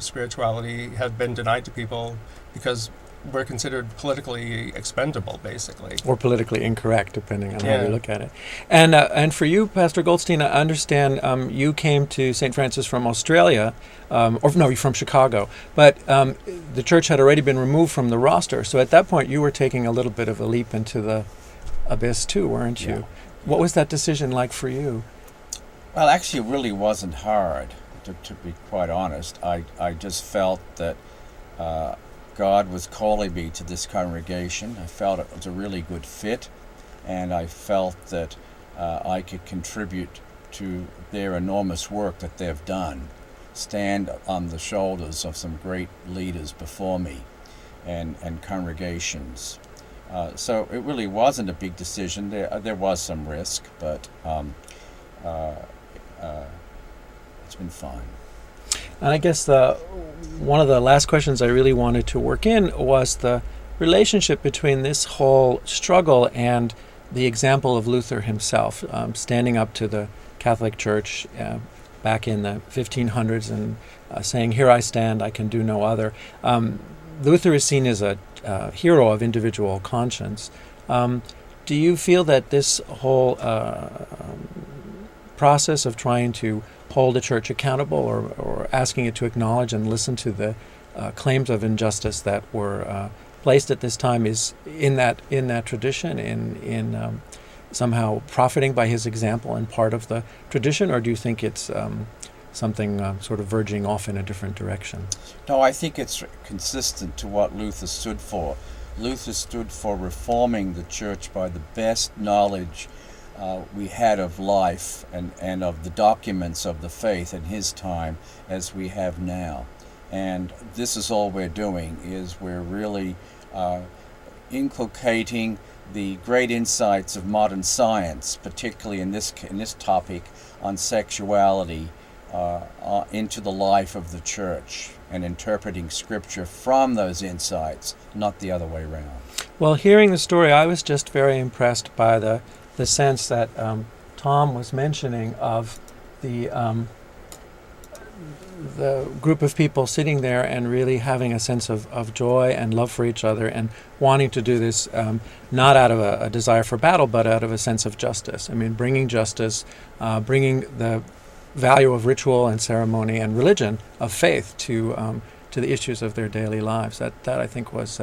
spirituality have been denied to people because we're considered politically expendable, basically. Or politically incorrect, depending on how you look at it. And for you, Pastor Goldstein, I understand you came to St. Francis from Australia, you're from Chicago, but the church had already been removed from the roster, so at that point you were taking a little bit of a leap into the abyss too, weren't you? What was that decision like for you? Well, actually, it really wasn't hard, to be quite honest. I just felt that God was calling me to this congregation. I felt it was a really good fit, and I felt that I could contribute to their enormous work that they've done, stand on the shoulders of some great leaders before me and congregations. So it really wasn't a big decision. There was some risk, but it's been fine. And I guess one of the last questions I really wanted to work in was the relationship between this whole struggle and the example of Luther himself, standing up to the Catholic Church back in the 1500s and saying, "Here I stand, I can do no other." Luther is seen as a hero of individual conscience. Do you feel that this whole process of trying to hold the church accountable or asking it to acknowledge and listen to the claims of injustice that were placed at this time is in that tradition, in somehow profiting by his example and part of the tradition, or do you think it's something sort of verging off in a different direction? No, I think it's consistent to what Luther stood for. Luther stood for reforming the church by the best knowledge we had of life and of the documents of the faith in his time as we have now. And this is all we're doing, is we're really inculcating the great insights of modern science, particularly in this topic on sexuality, into the life of the church, and interpreting Scripture from those insights, not the other way around. Well, hearing the story, I was just very impressed by the sense that Tom was mentioning of the group of people sitting there and really having a sense of joy and love for each other and wanting to do this not out of a desire for battle, but out of a sense of justice. I mean, bringing justice, bringing the value of ritual and ceremony and religion, of faith, to the issues of their daily lives. That I think was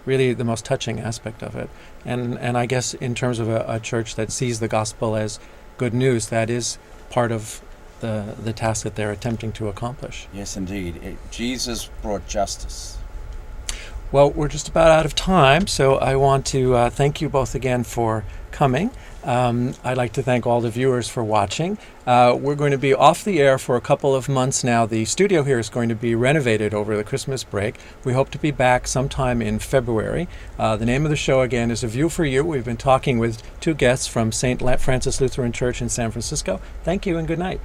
really the most touching aspect of it. And I guess in terms of a church that sees the gospel as good news, that is part of the task that they're attempting to accomplish. Yes, indeed. Jesus brought justice. Well, we're just about out of time, so I want to thank you both again for coming. I'd like to thank all the viewers for watching. We're going to be off the air for a couple of months now. The studio here is going to be renovated over the Christmas break. We hope to be back sometime in February. The name of the show again is A View for You. We've been talking with two guests from St. Francis Lutheran Church in San Francisco. Thank you and good night.